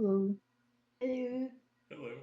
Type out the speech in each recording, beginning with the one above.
Hello. Hello. Hello.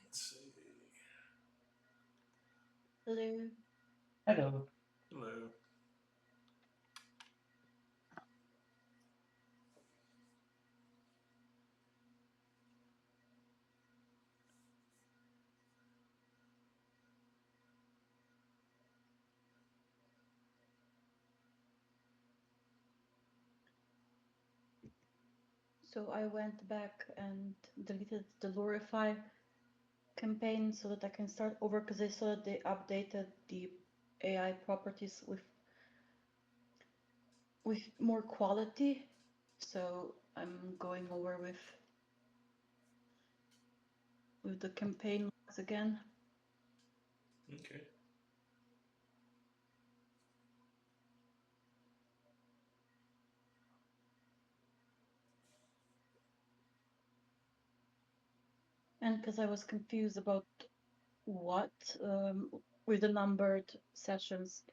Let's see. Hello. Hello. Hello. So I went back and deleted the Lorify campaign so that I can start over because I saw that they updated the AI properties with more quality. So I'm going over with the campaign logs again. Okay. And because I was confused about what with the numbered sessions.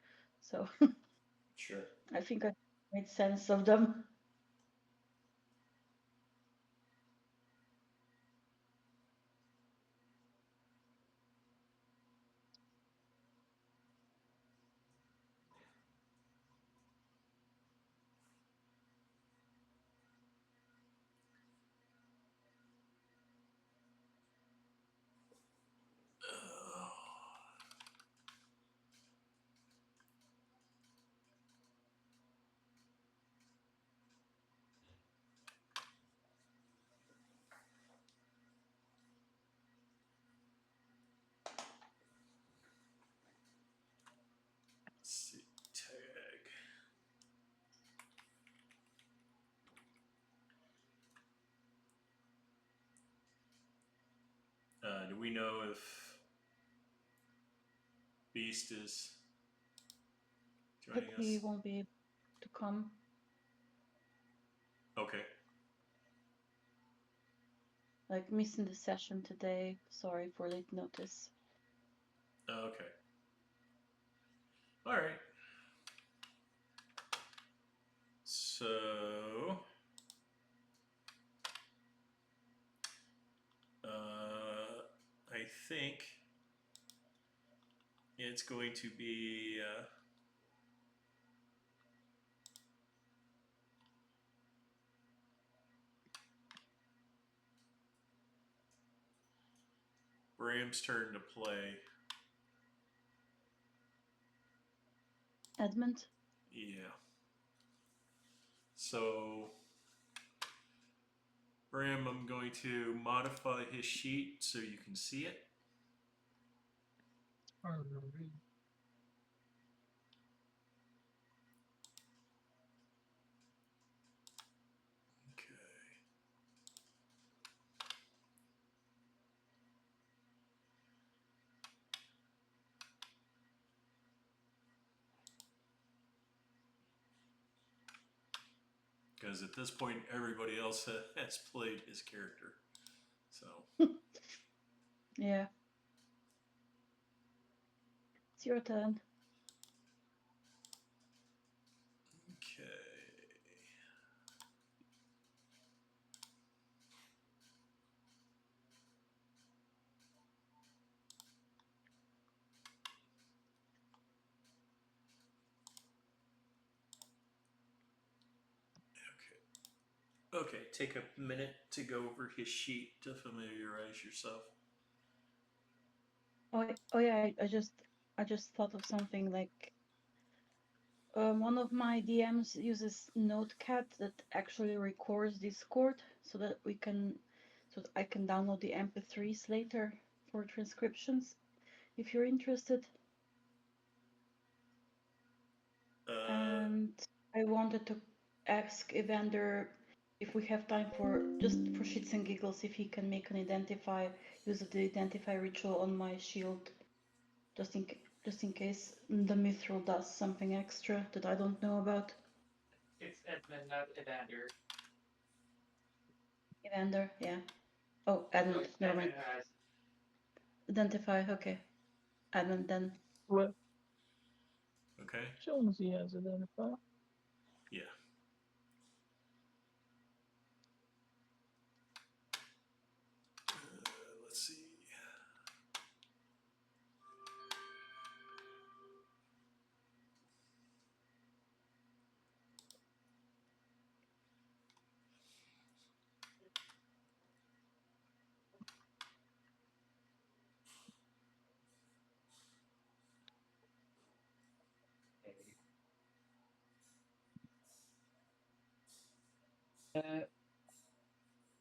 So Sure. I think I made sense of them. Let's see. Tag. Do we know if Beast is But joining he us? won't be able to come. Okay. Like missing the session today. Sorry for late notice. Okay. All right. So, I think it's going to be Bram's turn to play. Edmund? Yeah. So, Bram, I'm going to modify his sheet so you can see it. Alright. Okay. Because at this point, everybody else has played his character. So, Yeah. It's your turn. okay. Okay, take a minute to go over his sheet to familiarize yourself. Oh yeah, I just thought of something like one of my DMs uses Notepad that actually records Discord so that we can so that I can download the MP3s later for transcriptions, if you're interested. And I wanted to ask Evander if we have time for just for shits and giggles, if he can make an use of the identify ritual on my shield, just in case the mithril does something extra that I don't know about. It's Edmund, not Evander. Evander, yeah. Oh, Edmund, never mind. Edmund has. Identify, okay. Edmund then. What? Okay. Jones he has identified. Yeah. Let's see.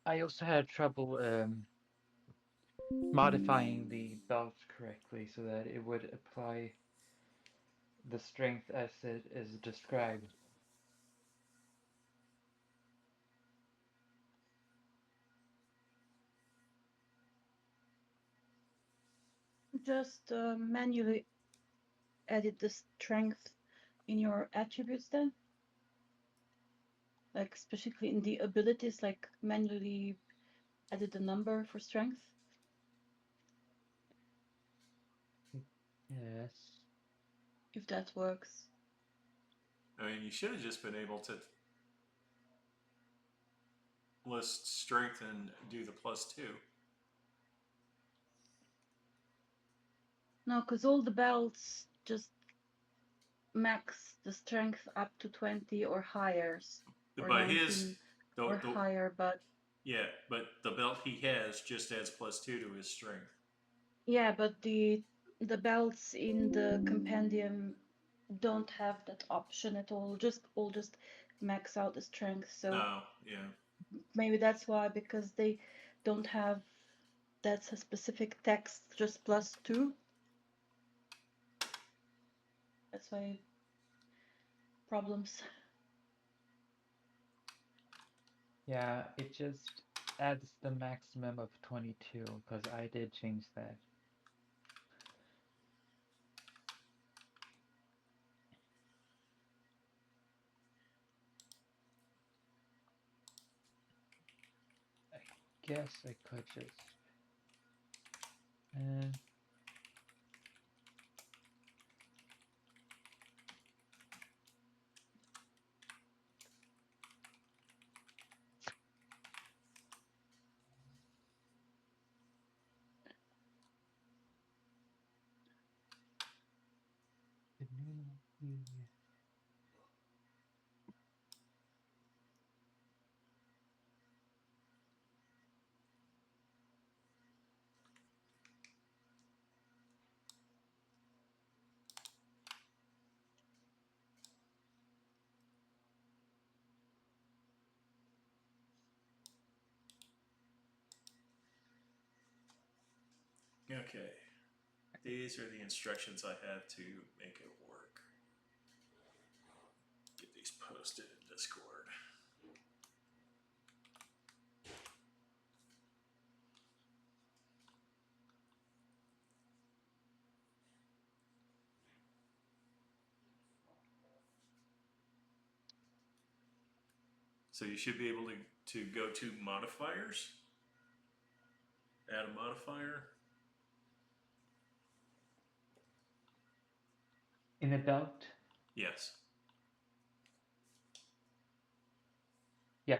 I also had trouble modifying the belt correctly so that it would apply the strength as it is described. Just manually edit the strength in your attributes then? Like specifically in the abilities, like manually edit the number for strength? Yes. If that works. I mean, you should have just been able to list strength and do the +2. No, because all the belts just max the strength up to 20 or higher, or By 19 his, or higher, but yeah, but the belt he has just adds +2 to his strength. yeah, but the belts in the compendium don't have that option at all. Just max out the strength. So Oh, yeah. maybe that's why, because they don't have that's a specific text, just +2. That's why problems. Yeah, it just adds the maximum of 22 because I did change that. I guess I could just. Okay. These are the instructions I have to make it work. Get these posted in Discord. So you should be able to go to modifiers, add a modifier. In a belt? Yes. Yeah.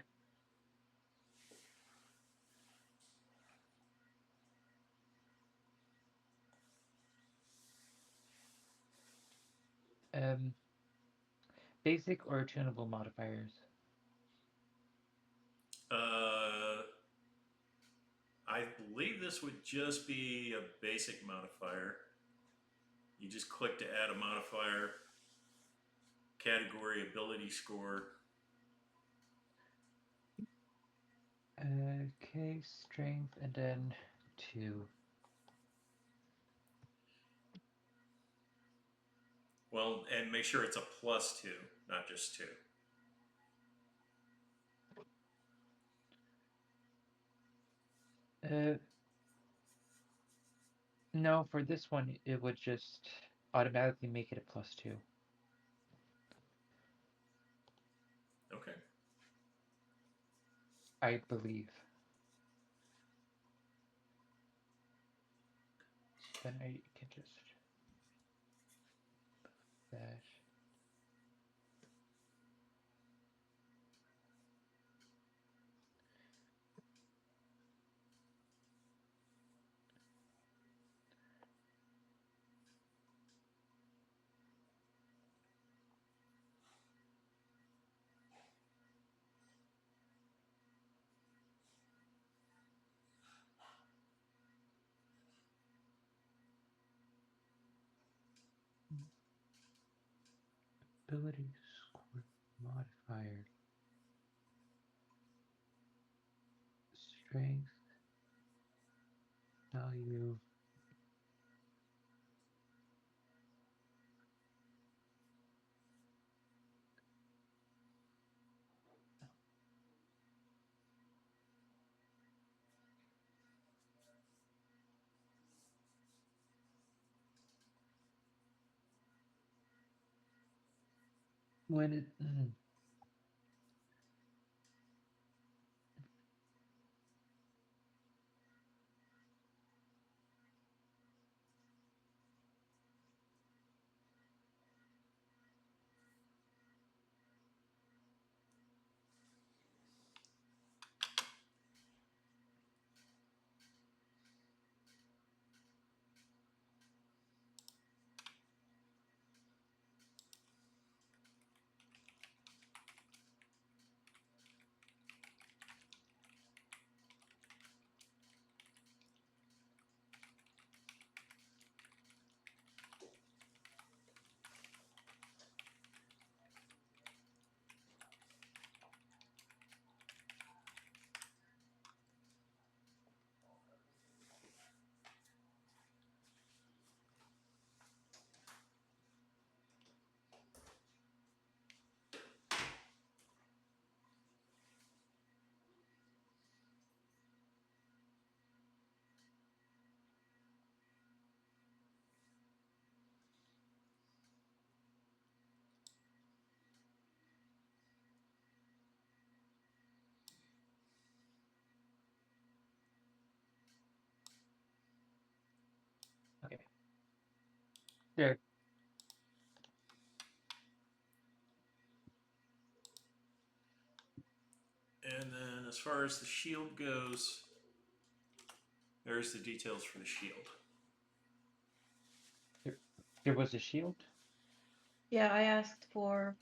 Basic or tunable modifiers? I believe this would just be a basic modifier. You just click to add a modifier, category, ability score. Okay, strength, and then 2. Well, and make sure it's a +2, not just 2. No, for this one, it would just automatically make it a +2. Okay. I believe. So then I can just that. Ability score modifier. Strength value. When it okay. There. And then as far as the shield goes, there's the details for the shield. There was a shield. Yeah, I asked for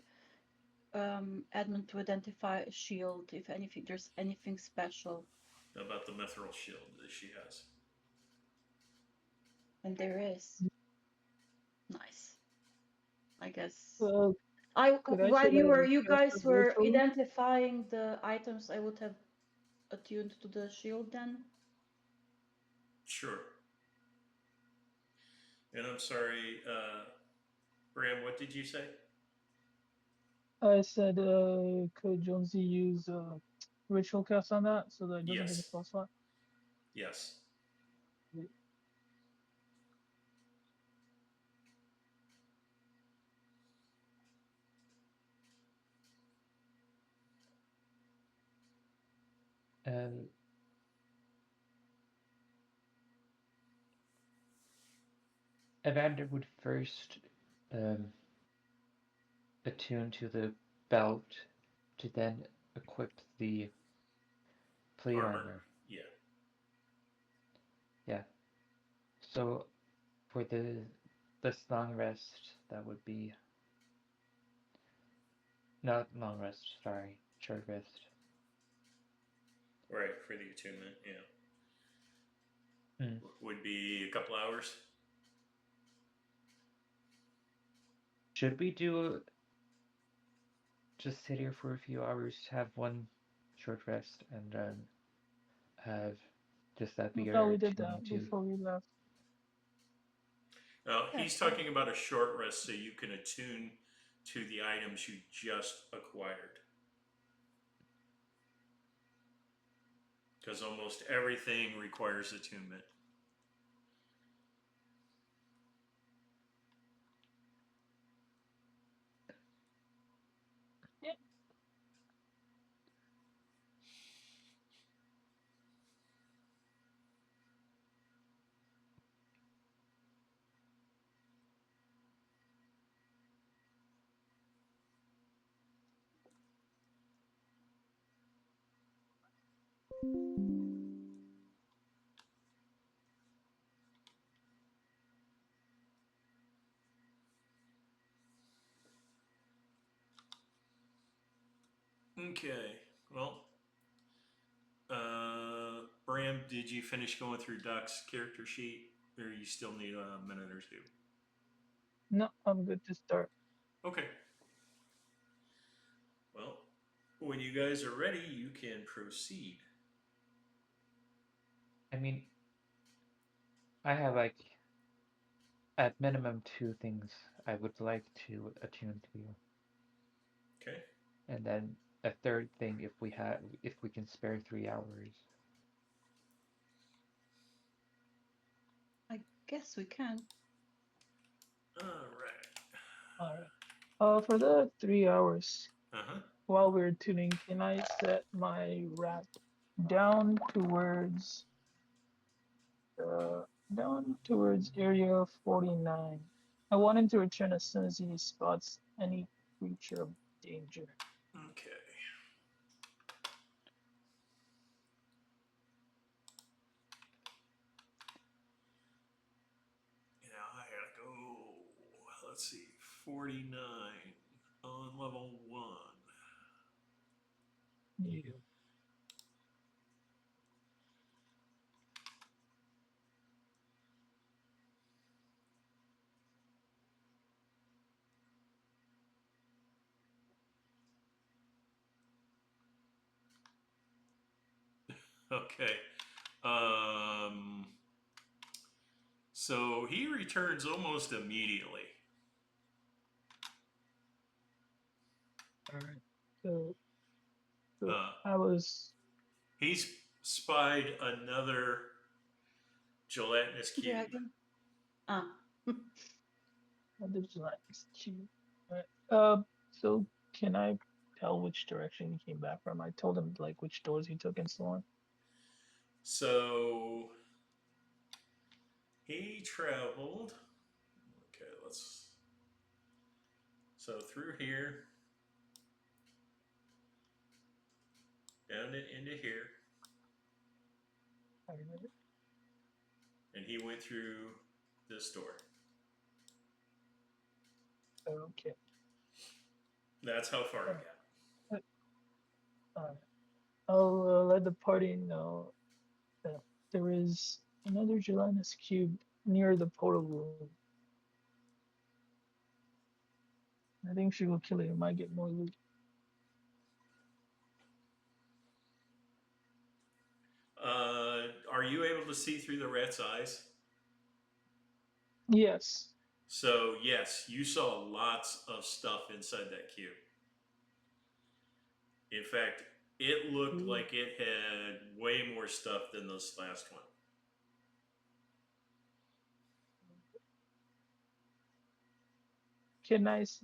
admin to identify a shield if anything, there's anything special. How about the mithril shield that she has? And there is. Nice. I guess. Well, could I While say that you cast guys it were virtually? identifying the items, I would have attuned to the shield then. Sure. And I'm sorry, Bram, what did you say? I said, could Jonesy use ritual cast on that so that it doesn't take a Yes. spell slot? Yes. Evander would first attune to the belt to then equip the plate armor. Yeah. Yeah. So for this long rest, that would be not long rest. Sorry, short rest. Right, for the attunement, yeah. Mm. Would be a couple hours. Should we do just sit here for a few hours, have one short rest, and then have just that I we thought are we did attuned that to. before we left. He's talking about a short rest so you can attune to the items you just acquired. Because almost everything requires attunement. Yeah. Okay, well, Bram, did you finish going through Doc's character sheet, or you still need a minute or two? No, I'm good to start. Okay. Well, when you guys are ready, you can proceed. I mean, I have like at minimum two things I would like to attune to, Okay. and then a third thing if we can spare 3 hours. I guess we can. All right. All right. For the 3 hours Uh-huh. while we're tuning, can I set my rat down towards uh down towards area 49? I want him to return as soon as he spots any creature of danger. Okay. Now I gotta go. Let's see. 49 on level 1. Yeah. Okay. Um, so he returns almost immediately. All right. So Uh, I was he's spied another gelatinous cube. Dragon. Ah. there's like cute. All right. So can I tell which direction he came back from? I told him like which doors he took and so on. So he traveled. Okay, let's. So through here, down into here, I remember. and he went through this door. Okay. That's how far he All got. right. All right. I'll let the party know that there is another gelatinous cube near the portal room. I think she will kill it. It might get more loot. Are you able to see through the rat's eyes? Yes. So yes, you saw lots of stuff inside that cube. In fact, it looked like it had way more stuff than this last one.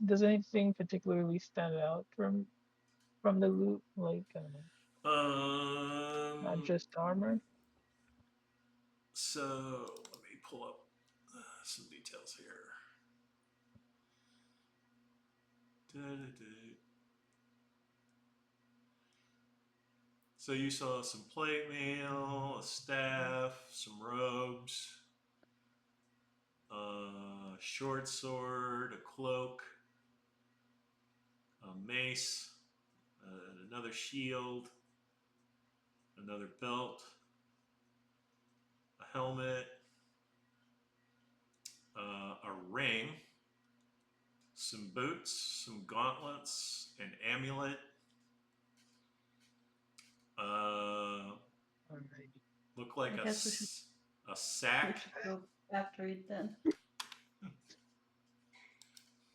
Does anything particularly stand out from the loot? Like, not Um, just armor? so let me pull up some details here. Da-da-da. So you saw some plate mail, a staff, some robes, a short sword, a cloak, a mace, another shield, another belt, a helmet, a ring, some boots, some gauntlets, an amulet. Alrighty. Look like I guess we should a sack. go after it then.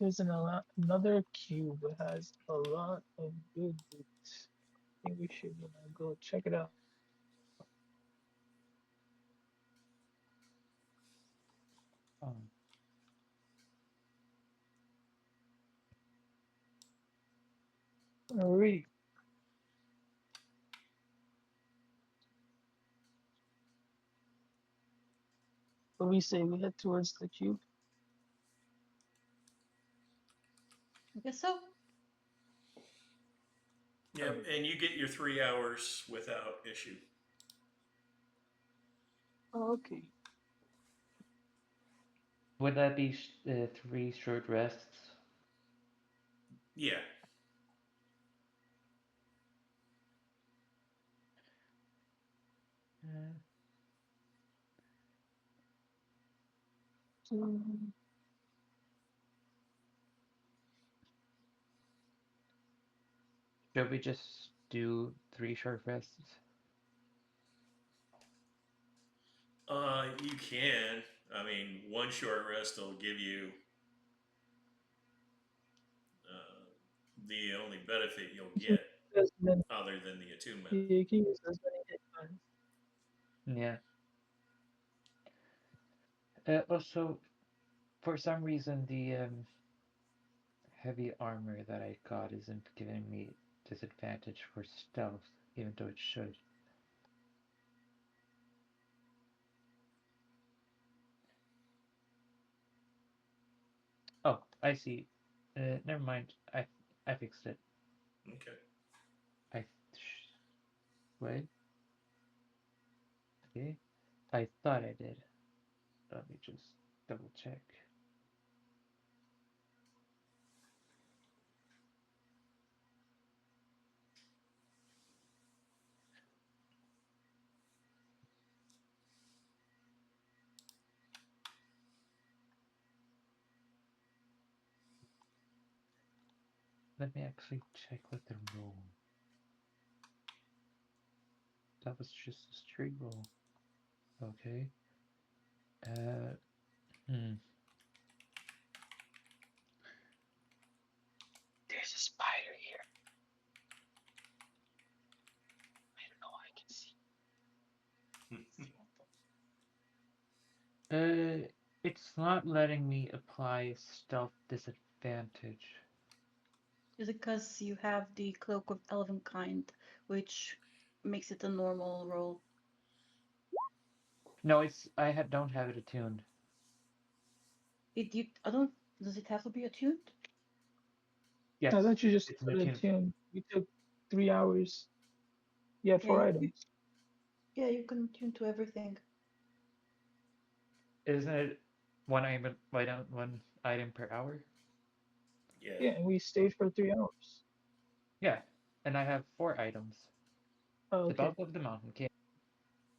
There's another cube that has a lot of good loot. I think we should go check it out. Oh. Alright. What we say? We head towards the cube. I guess so. Yep, and you get your 3 hours without issue. Oh, okay. Would that be 3 short rests? Yeah. Should we just do 3 short rests? You can. I mean, one short rest will give you the only benefit you'll get other than the attunement. You can use as many hit points. Yeah. Also, for some reason, the heavy armor that I got isn't giving me disadvantage for stealth, even though it should. Oh, I see. Never mind. I fixed it. Okay. Wait. Okay. I thought I did. Let me just double check. Let me actually check what the roll. That was just a straight roll. Okay. There's a spider here. I don't know. I can see. It's not letting me apply stealth disadvantage. Is it because you have the Cloak of Elvenkind, which makes it a normal roll? No, don't have it attuned. I don't. Does it have to be attuned? Yes, I thought you just it's an put it attuned. tuned. You took 3 hours. You had 4 items. Yeah, you can tune to everything. Isn't it one item per hour? Yeah. Yeah, and we stayed for 3 hours. Yeah, and I have 4 items. Oh, The okay. bulk of the mountain king,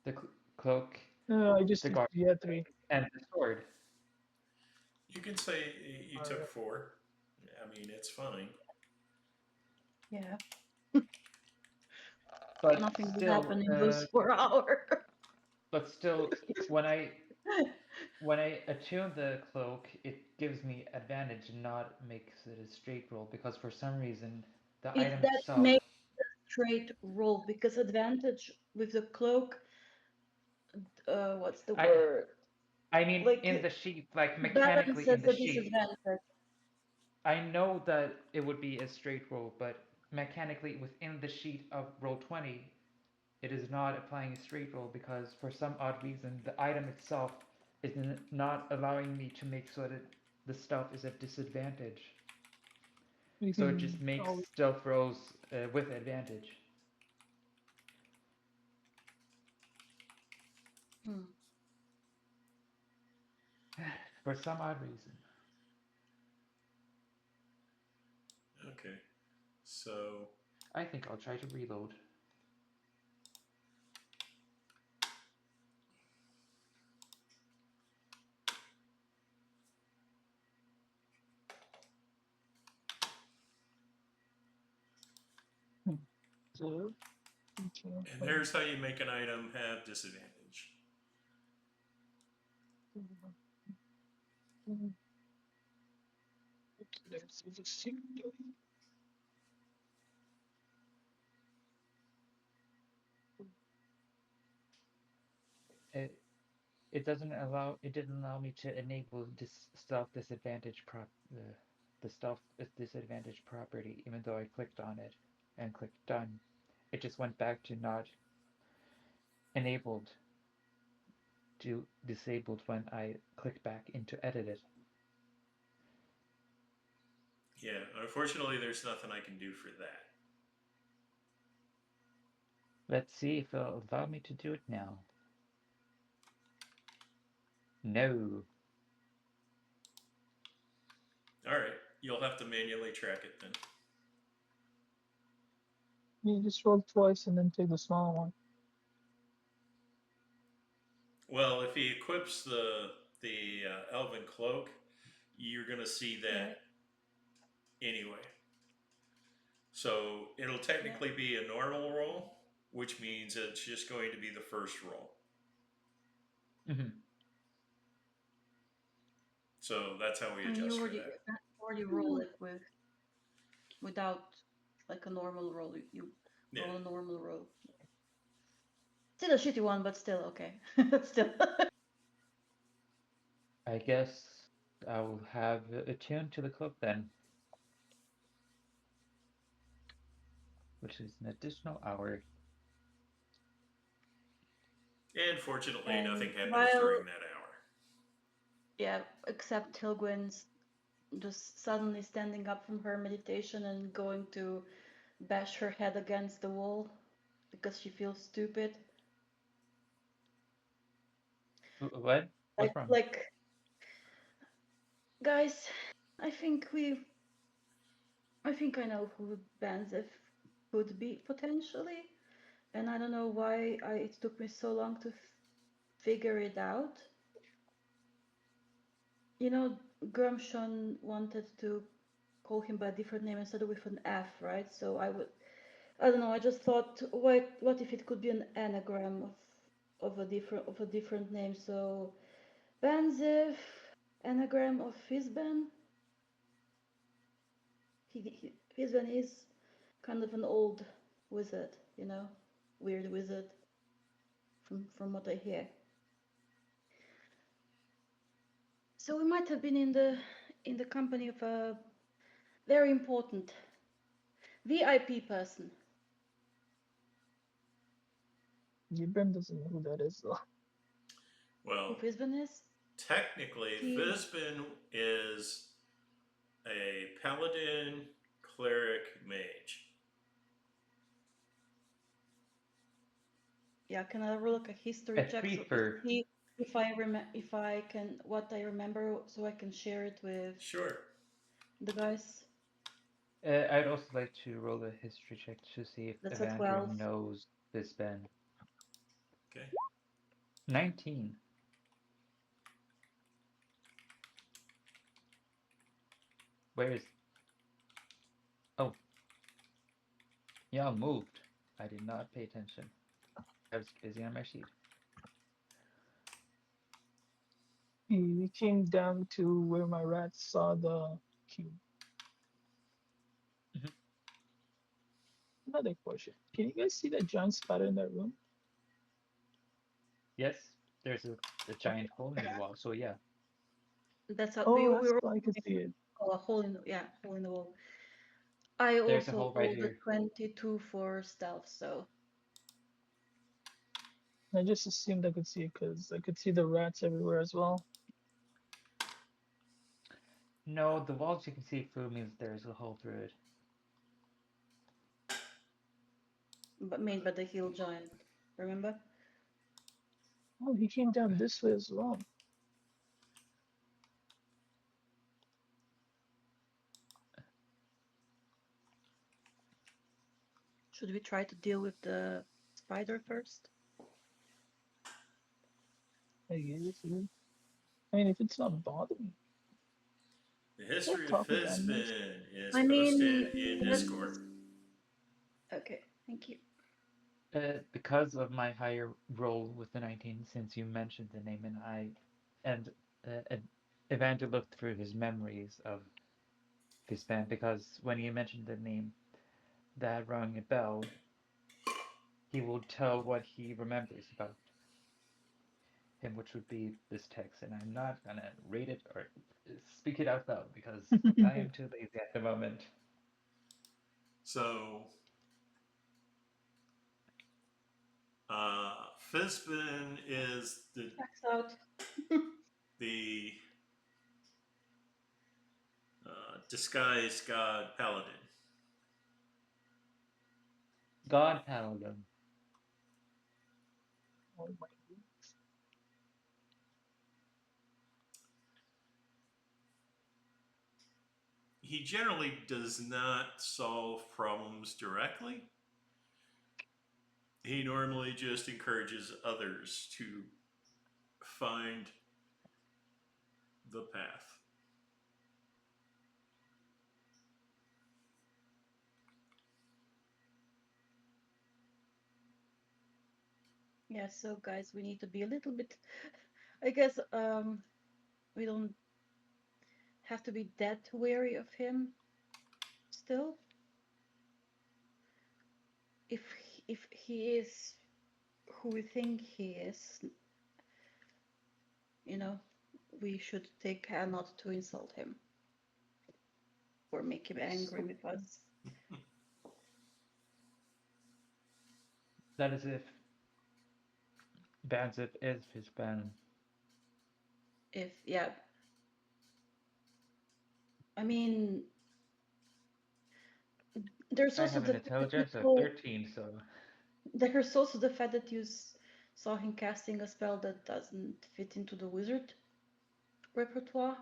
the cloak, No, I just the guard, you had 3. and the sword. You can say you took Alright. 4. I mean, it's fine. Yeah. But Nothing will still, happen in those 4 hours. but still, when I attune the cloak, it gives me advantage and not makes it a straight roll because for some reason the item That itself. makes a straight roll because advantage with the cloak. What's the word? I mean, Like in the sheet, like mechanically in balances the the sheet. disadvantage. I know that it would be a straight roll, but mechanically within the sheet of roll 20, it is not applying a straight roll because for some odd reason the item itself is not allowing me to make so that the stuff is at disadvantage. So it just makes stealth rolls with advantage. For some odd reason. Okay. So. I think I'll try to reload. So Okay. And there's how you make an item have disadvantage. Let's see the signal. It it doesn't allow it didn't allow me to enable this stealth disadvantage the stealth disadvantage property, even though I clicked on it and clicked done. It just went back to not enabled to disabled when I clicked back into edit it. Yeah, unfortunately, there's nothing I can do for that. Let's see if it'll allow me to do it now. No. All right, you'll have to manually track it then. You just roll twice and then take the small one. Well, if he equips the elven cloak, you're gonna see that anyway. So it'll technically be a normal roll, which means it's just going to be the first roll. Mm-hmm. So that's how we And adjust you for already that. already roll it without like a normal roll. You Yeah. roll a normal roll. Still a shitty one, but still okay. Still. I guess I'll have attuned to the cloak then, which is an additional hour. And fortunately, And nothing happens while during that hour. yeah, except Tilgwyn's just suddenly standing up from her meditation and going to bash her head against the wall because she feels stupid. What? Like, What's wrong? like, guys, I think I know who Banzef could be potentially, and I don't know why it took me so long to figure it out. You know, Grumshon wanted to call him by a different name instead of with an F, right? So I don't know. I just thought, what if it could be an anagram of a different name? So Banzef, anagram of Fizban. Fizban is kind of an old wizard, you know, weird wizard. From what I hear. So we might have been in the company of a very important VIP person. Bram doesn't know who that is though. Well, Who Fizban is? technically, He Fizbin is a paladin, cleric, mage. yeah. Can I roll like a history A check so to threefer. see if I can what I remember so I can share it with Sure. the guys? I'd also like to roll a history check to see if That's a Evander 12. knows this Ben. Okay. 19. Where is... Oh. Y'all moved. I did not pay attention. I was busy on my sheet. We came down to where my rats saw the cube. Mhm. Another question. Can you guys see that giant spider in that room? Yes, there's a giant hole in the wall, so yeah. That's how Oh, we that's were why I can see it. a hole in hole in the wall. I There's a also hole right rolled a here. 22 for stealth, so I just assumed I could see it because I could see the rats everywhere as well. No, the walls you can see through means there's a hole through it. but made by the hill giant. Remember? Oh, he came down this way as well. Should we try to deal with the spider first? I guess. I mean, if it's not bothering, The don't history of talk with animals. Fizbin is I posted mean, in that's Discord. okay. Thank you. Because of my higher roll with the 19, since you mentioned the name, and Evander looked through his memories of this band because when you mentioned the name, that rang a bell. He will tell what he remembers about him, which would be this text, and I'm not gonna read it or speak it out loud because I am too lazy at the moment. So, Fizbin is Checks out. the disguised god paladin. God Paladin. Oh my goodness. He generally does not solve problems directly. He normally just encourages others to find the path. Yeah, so guys, we need to be a little bit, I guess, we don't have to be that wary of him still. If he is who we think he is, you know, we should take care not to insult him or make him angry with us. That is if Banzip is his band. If, yeah, I mean, there's I also have the an fact that intelligence of 13, so there's also the fact that you saw him casting a spell that doesn't fit into the wizard repertoire.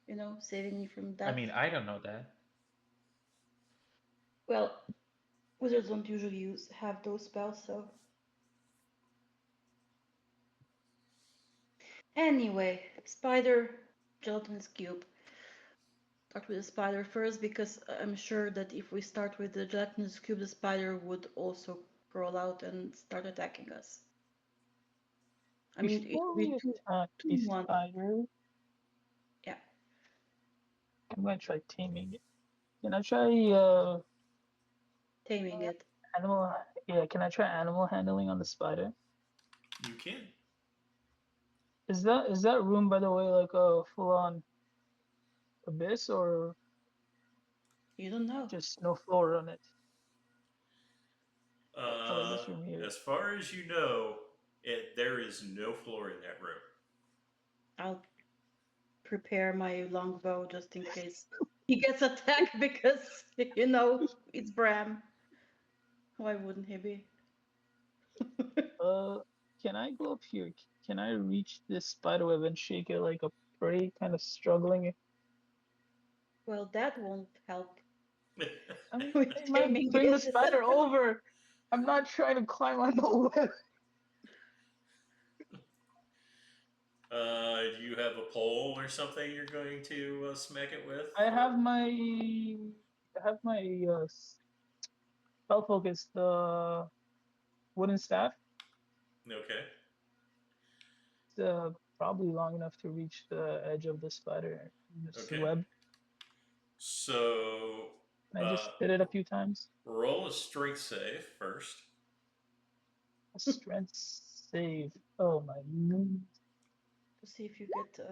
You know, saving me from I death. mean, I don't know that. Well, wizards don't usually have those spells, so. Anyway, spider, gelatinous cube. Start with the spider first because I'm sure that if we start with the gelatinous cube, the spider would also crawl out and start attacking us. I mean, it Before would be we two attack the in one. spider, Yeah. I'm gonna try taming it. Can I try Taming it. animal? Yeah, can I try animal handling on the spider? You can. Is that room, by the way, like a full-on abyss or You don't know. just no floor on it? So like Uh, this room here. as far as you know, there is no floor in that room. I'll prepare my longbow just in case he gets attacked because, you know, it's Bram. Why wouldn't he be? Uh, can I go up here? Can I reach this spider web and shake it like a prey, kind of struggling? Well, that won't help I mean, with hey man, taming bring the it. spider over. I'm not trying to climb on the web. Do you have a pole or something you're going to smack it with? I have my spell focus, the wooden staff. Okay. It's probably long enough to reach the edge of the spider, this Okay. web. So And I just hit it a few times. roll a strength save first. A strength save. Oh my god. To see if you get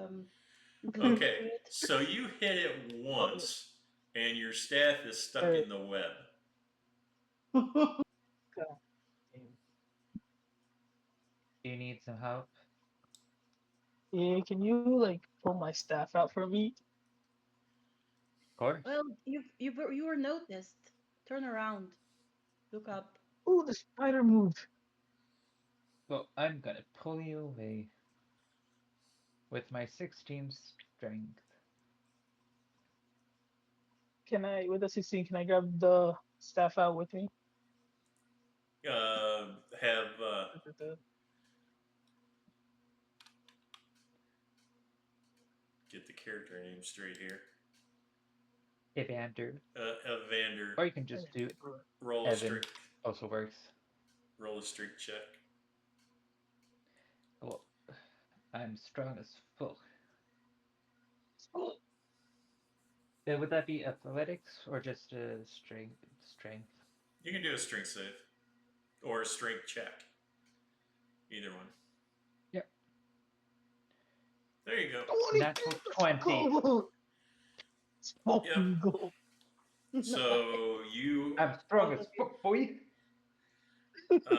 glued Okay. to it. So you hit it Oh, once, and your staff is stuck er, in the web. god damn. Do you need some help? Yeah, can you like pull my staff out for me? Of course. Well, you were noticed. Turn around. Look up. Oh, the spider moved. Well, I'm gonna pull you away with my 16 strength. Can I, with the 16, can I grab the staff out with me? Have get the character name straight here. Evander. Evander. Or you can just do Roll a Evan. strength. Also works. Roll a strength check. Well, I'm strong as fuck. Would that be athletics or just strength? Strength. You can do a strength save or a strength check. Either one. Yep. There you go. Natural 20. Smoking gold. So you I'm strong as fuck, boy. uh,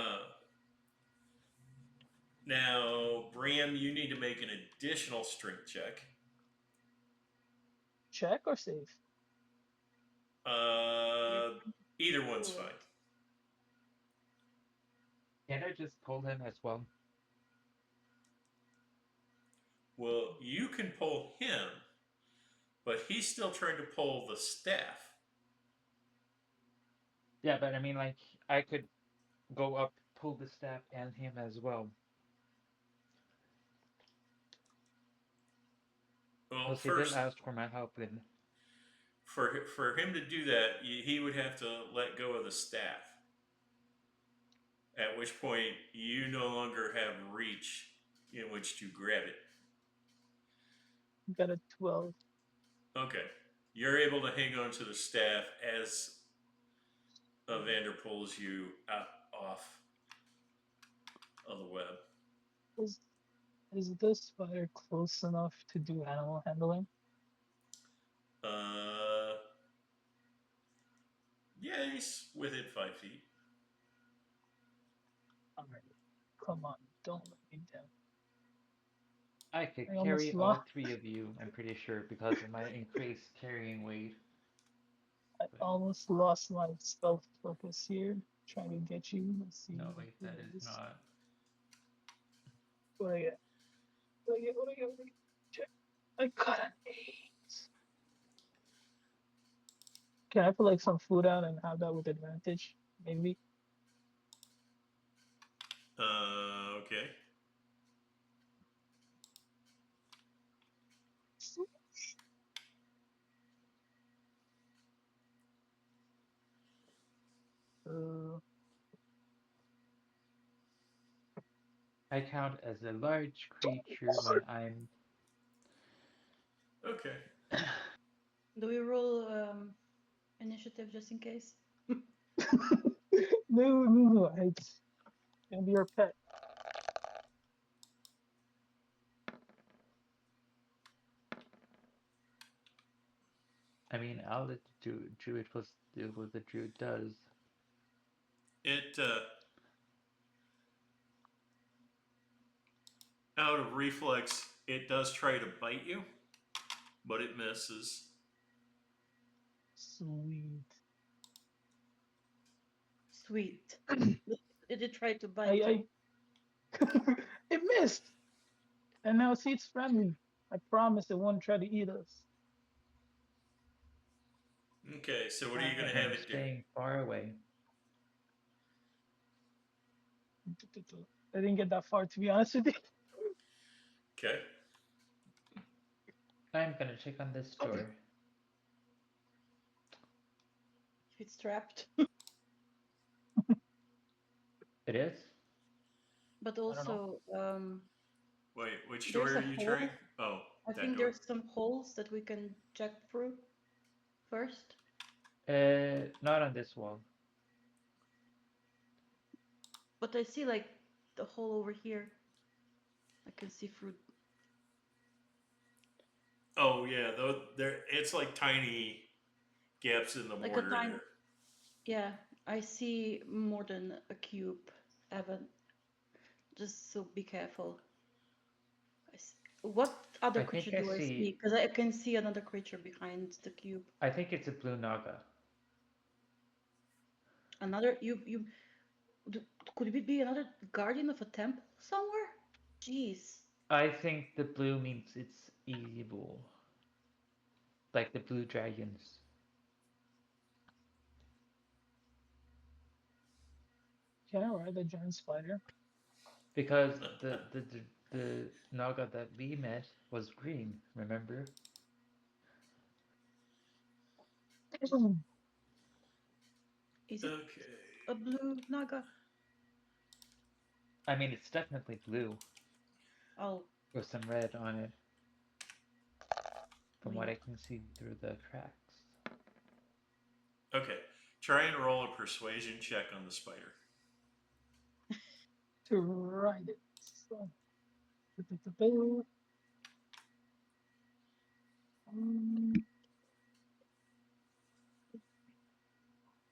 now, Bram, you need to make an additional strength check. Check or save? Either one's fine. Can I just pull him as well? Well, you can pull him, but he's still trying to pull the staff. Yeah, but I mean, like, I could go up, pull the staff, and him as well. Well, Well, he did first, ask for my help then. for him to do that, he would have to let go of the staff. At which point, you no longer have reach in which to grab it. Got a 12. Okay. You're able to hang on to the staff as Evander pulls you off of the web. Is this spider close enough to do animal handling? Yeah, he's within 5 feet. Alright. Come on, don't let me down. I could I carry almost all lost. 3 of you, I'm pretty sure, because of my increased carrying weight. I almost lost my stealth focus here. Trying to get you. Let's see. No, wait, what that it is is. not. What I get? What I get? What I get? What I get? Check. I got an 8. Can I put like some food out and have that with advantage? Maybe. Okay. Uh, I count as a large creature when I'm. Okay. Do we roll initiative just in case? no. It's gonna be your pet. I mean, I'll let the druid plus do what the druid does. It out of reflex, it does try to bite you, but it misses. Sweet. Sweet. Did it try to bite you? It missed. And now see, it's friendly. I promise it won't try to eat us. Okay, so what are you I going to have am it do? staying far away. I didn't get that far, to be honest with you. Okay. I'm gonna check on this door. It's trapped. It is? But don't know. also, Wait, which door there's are a you hole. trying? Oh, I that think door. there's some holes that we can check through first. Not on this wall. But I see like the hole over here. I can see through. Oh yeah, though there it's like tiny gaps in the Like a mortar tiny- there. Yeah, I see more than a cube, Evan. Just so be careful. What other I creature think I do I see- see? Because I can see another creature behind the cube. I think it's a blue Naga. Another could it be another guardian of a temple somewhere? Jeez. I think the blue means it's evil. Like the blue dragons. Can I ride the giant spider? Because the Naga that we met was green, remember? Is it Okay. a blue Naga? I mean, it's definitely blue Oh, with some red on it, I from what mean, I can see through the cracks. Okay. Try and roll a persuasion check on the spider. To write it. So,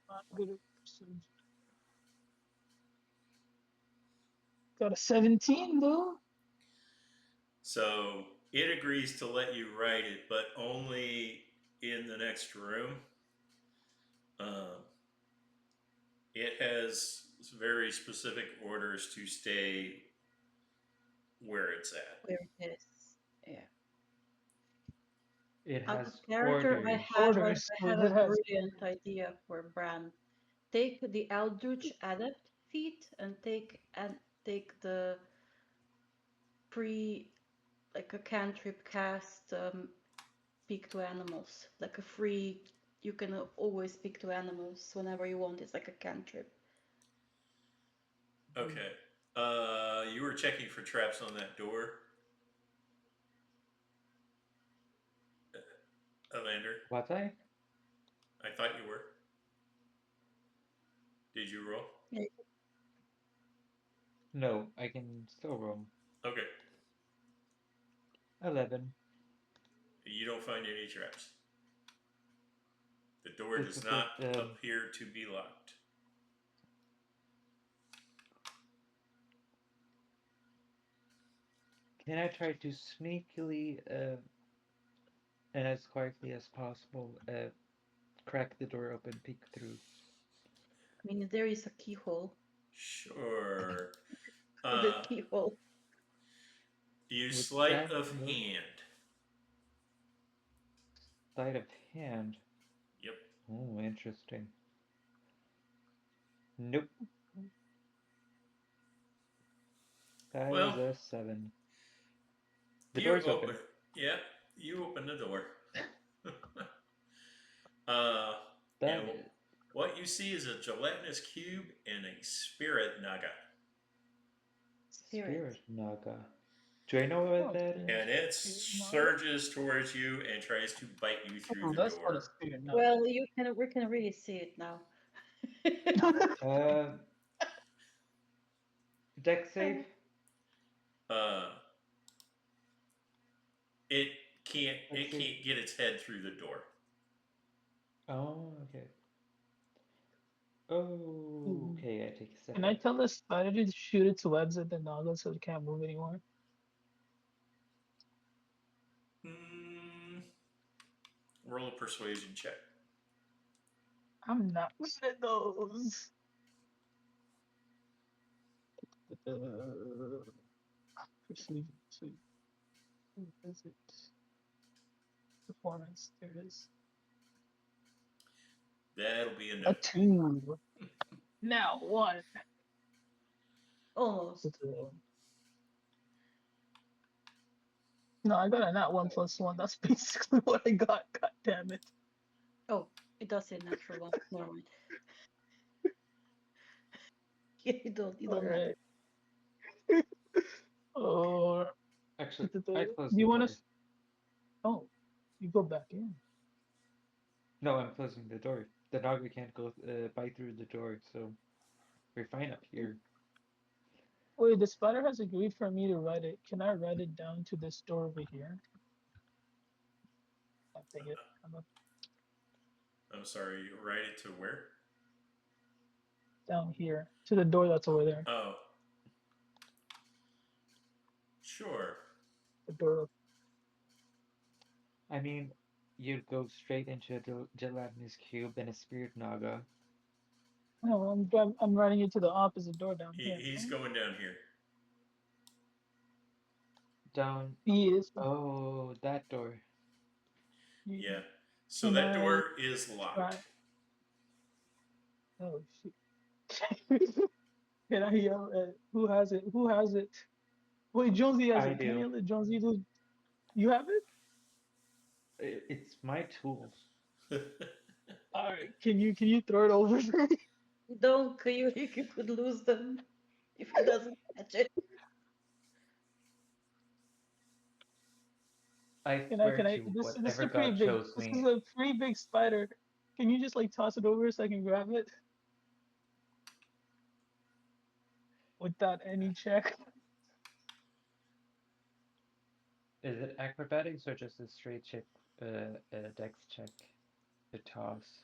not good at persuasion. Got a 17 though. So it agrees to let you write it, but only in the next room. Um, it has very specific orders to stay where it's at. where it is. Yeah. It Out has of character, orders. Orders. I Well, have it a has. brilliant idea for Bram. Take the Eldritch Adept feat and take the pre like a cantrip cast speak to animals. Like a free you can always speak to animals whenever you want. It's like a cantrip. Okay. You were checking for traps on that door, Evander. Was I? I thought you were. Did you roll? Yeah. No, I can still roll. Okay. 11. You don't find any traps. The door This does is not it. appear to be locked. Can I try to sneakily and as quietly as possible crack the door open, peek through? I mean there is a keyhole. Sure. The keyhole. You Would sleight that of work? hand. Sleight of hand. Yep. Oh, interesting. Nope. That is Well, a 7. The you door's open. Yeah, you open the door. uh, That and is what you see is a gelatinous cube and a spirit Naga. Spirit. Spirit Naga. Do I know what Oh, that spirit. is? And it Spirit Naga? surges towards you and tries to bite you through Oh, the that's not a door. spirit now. Well, we can really see it now. Uh, deck save? Uh, it can't Let's see. get its head through the door. Oh, okay. Oh, okay, I take a step Can I back. tell the spider to shoot its webs at the Naga so it can't move anymore? Mm, roll a persuasion check. I'm not good at those. Persuasion. Where is it? Performance. There it is. That'll be a no. A 2. Now 1. Almost. No, I got a nat 1 plus 1. That's basically what I got. God damn it. Oh, it does say natural one. Never mind. Yeah, you don't have it. Alright. Or Actually, do I close the you want door. to? Oh, you go back in. No, I'm closing the door. The Naga can't go bite through the door, so we're fine up here. Wait, the spider has agreed for me to write it. Can I write it down to this door over here? I think it. I'm sorry, you write it to where? Down here to the door that's over there. Oh. Sure. The door. I mean, you'd go straight into a gelatinous cube and a spirit Naga. No, I'm writing it to the opposite door down here. He's going down here. Down. He is. Oh, that door. Yeah. So Can that I door is try? locked. Oh shit. Can I yell at who has it? Who has it? Wait, Jonesy has I it. Can I do. yell at Jonesy? You have it? It's my tools. Alright, can you throw it over for me? Don't you could lose them. if he doesn't catch it. I Can swear I? to This is whatever a pretty god big. chose This is me. a pretty big spider. Can you just like toss it over so I can grab it without any check? Is it acrobatics or just a straight check, a dex check to toss?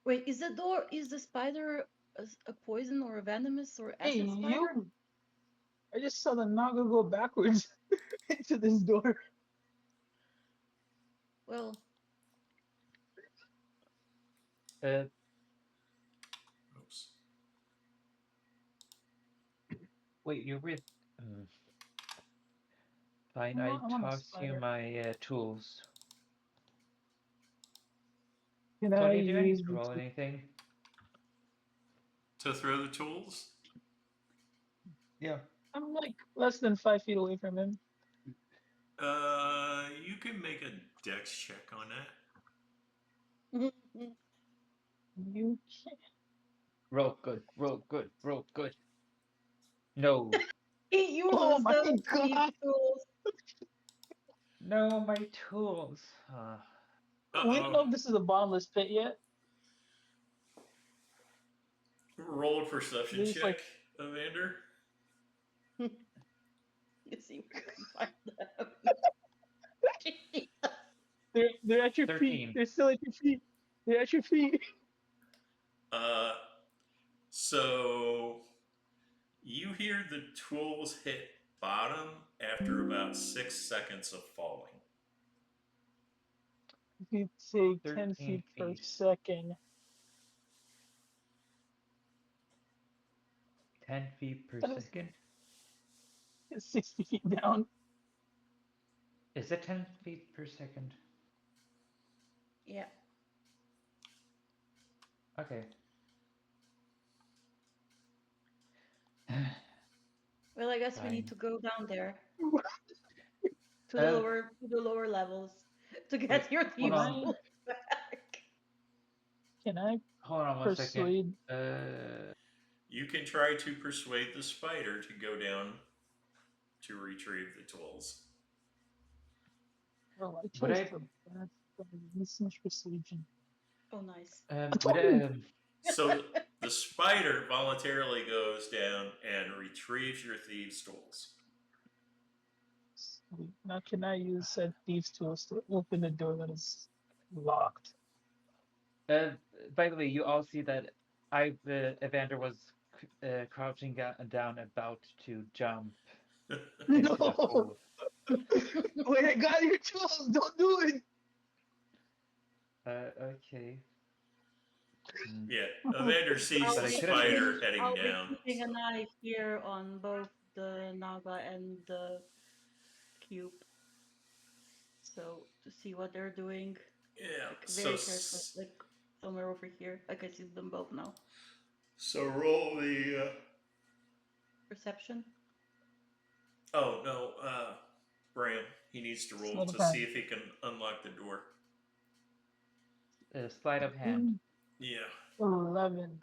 Wait, is the spider a poison or a venomous or Hey, acid spider? you! I just saw the Naga go backwards into this door. Well, Uh, Oops. wait, you're with. Fine, I I'm on a toss you spider. my tools. Can I Tony, do I need use to the roll anything? To throw the tools? Yeah. I'm like less than 5 feet away from him. You can make a dex check on that. You can't. Roll good, roll good, roll good. No. he Oh uses my those thief god! tools. No, my tools. We don't know Uh-oh. if this is a bottomless pit yet. Roll a perception There's check, like Evander. You see where you can find them. they're at your feet. 13. They're still at your feet. They're at your feet. Uh, so you hear the tools hit bottom after about 6 seconds of falling. If you take 10 13 feet per feet. second, 10 feet per that is second? 60 feet down. Is it 10 feet per second? Yeah. Okay. Well, I guess we need Fine. to go down there to Uh, the lower levels to get wait, your hold Can thieves' on. I tools back. can I Hold on 1 second. persuade? You can try to persuade the spider to go down to retrieve the tools. Oh, I Would chose I, the bad this much persuasion. Oh, nice. would So the spider voluntarily goes down and retrieves your thieves' tools. Sweet. Now can I use said thieves tools to open the door that is locked? by the way, you all see that Evander was crouching down about to jump into the No! hole. Wait, I got your tools! Don't do it! Okay. Yeah, Evander sees But the I could have just. spider heading I'll be down. keeping So. an eye here on both the Naga and the cube. So to see what they're doing. Yeah, Like very careful. Like somewhere over here. I can see them both now. so roll the. Perception. Oh no, Bram. He needs to roll Sleight of to see hand. if he can unlock the door. Sleight of hand. Yeah. 11.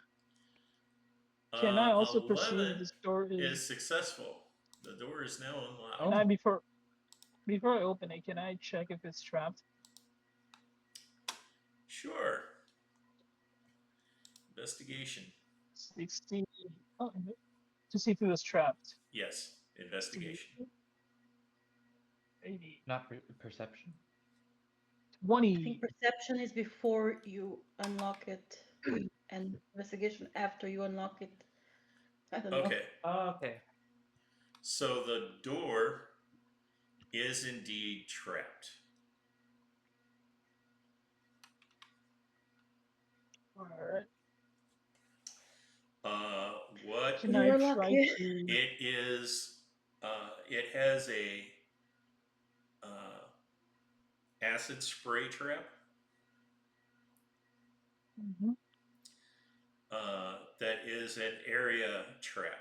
Can I also perceive 11 if this door is is... successful. The door is now unlocked. Can Oh. I, before I open it, can I check if it's trapped? Sure. Investigation. 16. Oh, to see if it was trapped. Yes, investigation. 80. Not perception. 20. I think perception is before you unlock it, and investigation after you unlock it. I don't know. Okay, Oh, okay. so the door is indeed trapped. Alright. What Can You I were try lucky. to... it is, it has a acid spray trap Mhm. that is an area trap.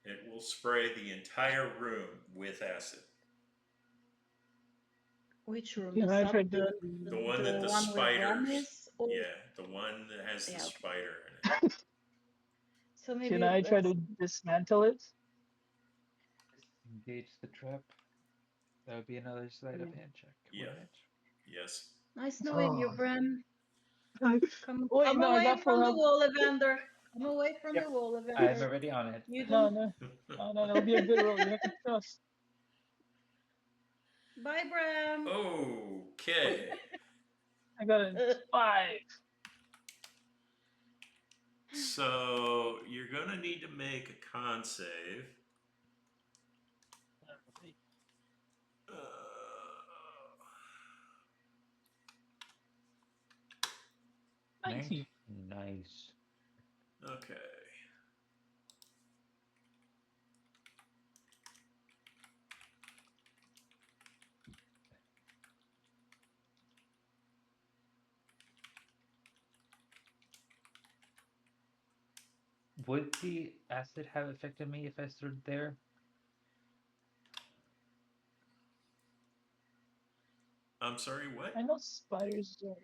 It will spray the entire room with acid. Which room? Can The I try sub, to? The one that the one where Bram spiders. is, or Yeah, the one that has the yeah, okay. spider in it. So Can maybe I try let's. to dismantle it? Disengage the trap. That would be another sleight of Mm. hand check, Yeah. wouldn't it? Yes. Nice knowing you, Oh. Bram. Come Wait, no, I away got full from the health. wall, Evander. Come away from Yep. the wall, I'm Evander. already on it. You No, don't. no, that'll be a good roll. You have to trust. Bye, Bram. Okay. I got a 5. So you're gonna need to make a con save. Uh, 19. Nice. okay. Would the acid have affected me if I stood there? I'm sorry, what? I know spiders are.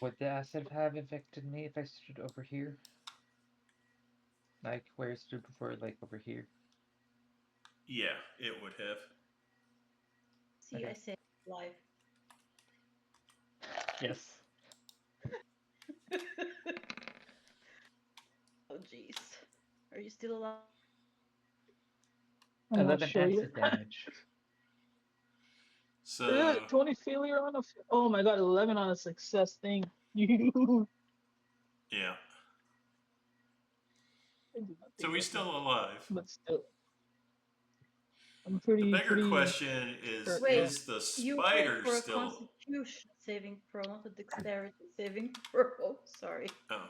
Would the acid have affected me if I stood over here? Like where I stood before, like over here? Yeah, it would have. See, Okay. I saved life. Yes. Oh, jeez. Are you still alive? I'm not 11 sure yet. acid damage. So 20 failure on a. Oh my god, 11 on a success thing. You. yeah. I did not So think he's that much, still alive. but still, I'm The pretty bigger pretty. question is: Wait, yeah. is the You rolled spider for a still? Constitution saving throw, not a Dexterity saving throw. Sorry, Oh.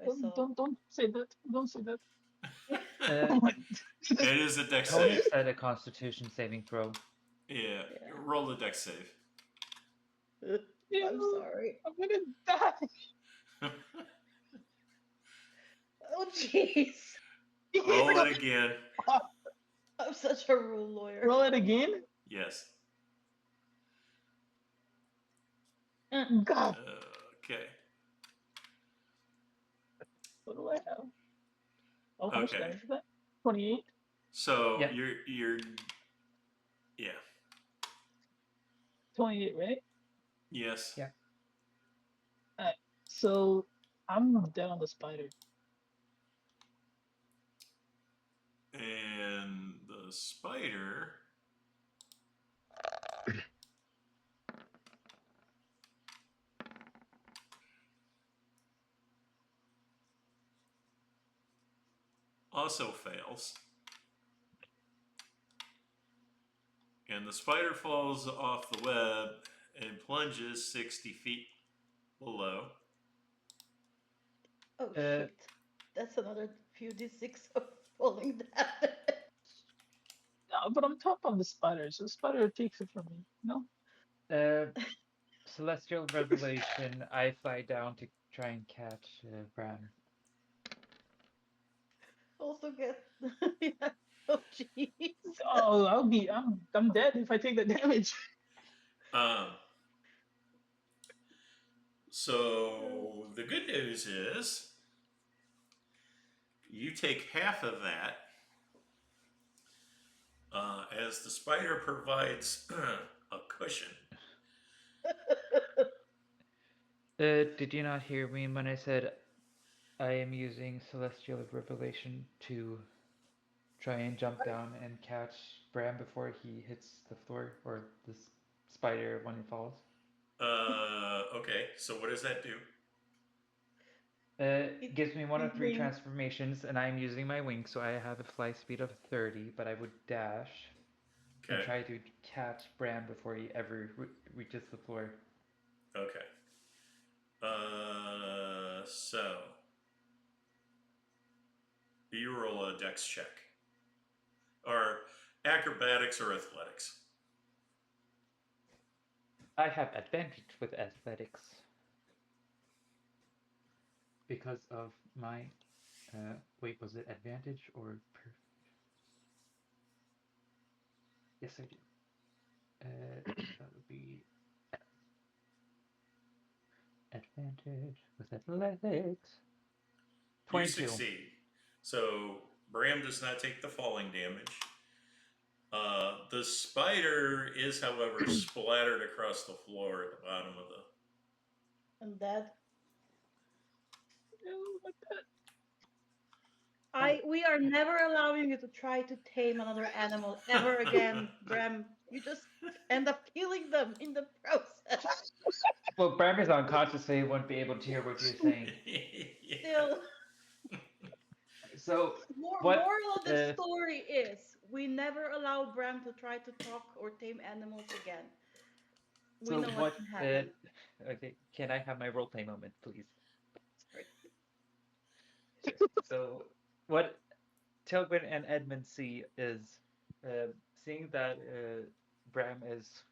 I saw. Don't say that. Don't say that. Uh, Oh my. It is a dex Tony save. said a Constitution saving throw. Yeah. Yeah. Roll the dex save. I'm sorry. I'm gonna die. Oh, jeez. Roll it again. I'm such a rule lawyer. Roll it again. Yes. God, Okay. what do I have? Oh, how much Okay. damage is that? 28. So Yeah. you're yeah. 28, right? Yes. Yeah. Alright. So I'm dead on the spider. And the spider also fails. And the spider falls off the web and plunges 60 feet below. Oh shit. That's another few d6 of falling down. No, but I'm top of the spider, so the spider takes it from me. No? Celestial Revelation, I fly down to try and catch Bram. Also get. Yeah. Oh jeez. Oh, I'm dead if I take the damage. Um, so the good news is you take half of that as the spider provides a cushion. Did you not hear me when I said I am using Celestial Revelation to try and jump down and catch Bram before he hits the floor or the spider when it falls? Okay, so what does that do? It gives me one of 3 Wing. transformations, and I'm using my wing, so I have a fly speed of 30, but I would dash and Okay, try to catch Bram before he ever reaches the floor. okay. So you roll a dex check. Or acrobatics or athletics. I have advantage with athletics because of my. Wait, was it advantage or? Yes, I do. That would be advantage with athletics. You 22. succeed. So Bram does not take the falling damage. The spider is, however, splattered across the floor at the bottom of the. And that Oh, my pet. we are never allowing you to try to tame another animal ever again, Bram. You just end up killing them in the process. Well, Bram is unconscious, so he won't be able to hear what you're saying. Yeah. Still, So, what? moral of the story is we never allow Bram to try to talk or tame animals again. We So know what can happen. Okay, can I have my roleplay moment, please? Sorry. So, what Tilgren and Edmund see is seeing that Bram is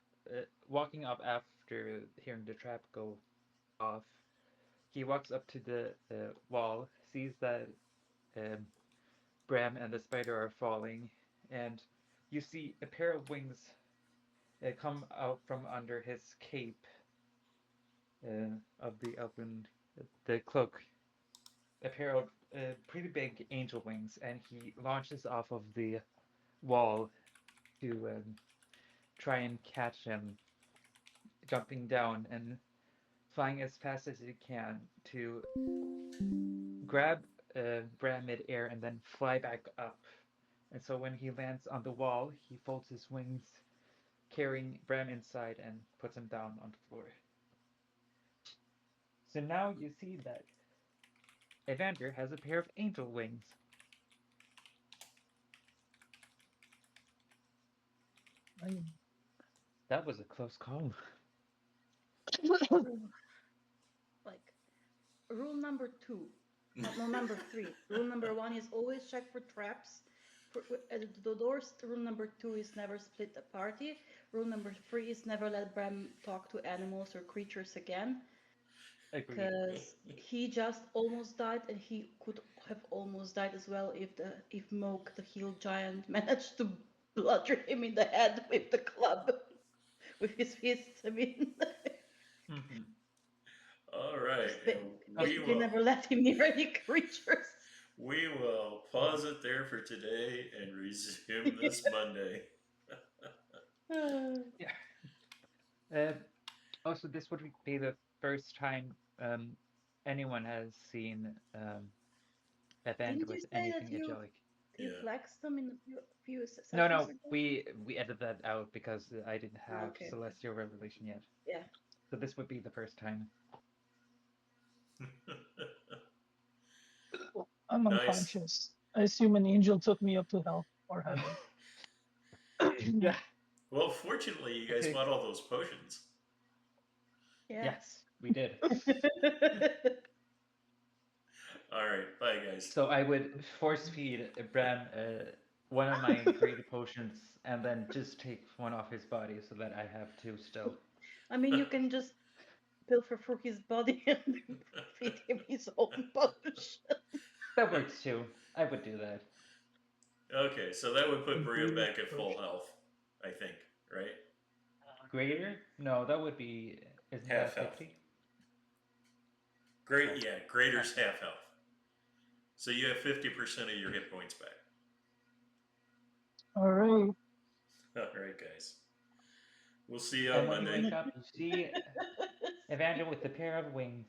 walking up after hearing the trap go off. He walks up to the wall, sees that um, Bram and the spider are falling, and you see a pair of wings come out from under his cape of the elven, the cloak, a pair of pretty big angel wings, and he launches off of the wall to try and catch him, jumping down and flying as fast as he can to grab Bram mid-air and then fly back up. And so when he lands on the wall, he folds his wings, carrying Bram inside and puts him down on the floor. So now you see that Evander has a pair of angel wings. That was a close call. Like rule number 2, no, number 3. Rule number 1 is always check for traps. At the doors. Rule number 2 is never split the party. Rule number 3 is never let Bram talk to animals or creatures again. Agreed. Because he just almost died, and he could have almost died as well if Moke, the heel giant, managed to bludgeon him in the head with the club, with his fists. I mean, Mm-hmm. All right. basically never let him near any creatures. We will pause it there for today and resume this Monday. Yeah. Also, this would be the first time anyone has seen Evander Didn't you with say anything that you angelic. flexed them in a few sessions No, ago? we edited that out because I didn't have Okay. Celestial Revelation yet. Yeah. So this would be the first time. I'm Nice. unconscious. I assume an angel took me up to hell or heaven. Yeah. Well, fortunately, you guys bought all those potions. Yeah. Yes, we did. All right, bye, guys. So I would force feed Bram one of my great potions and then just take one off his body so that I have two still. I mean, you can just pilfer for his body and feed him his own potion. That works too. I would do that. Okay, so that would put Bram Greater back at full health, I think, right? Greater? No, that would be. Isn't Half that health. 50? Great, yeah, Greater's half health. So you have 50% of your hit points back. All right. All right, guys. We'll see you on And when you Monday. wake up, you see Evander with a pair of wings.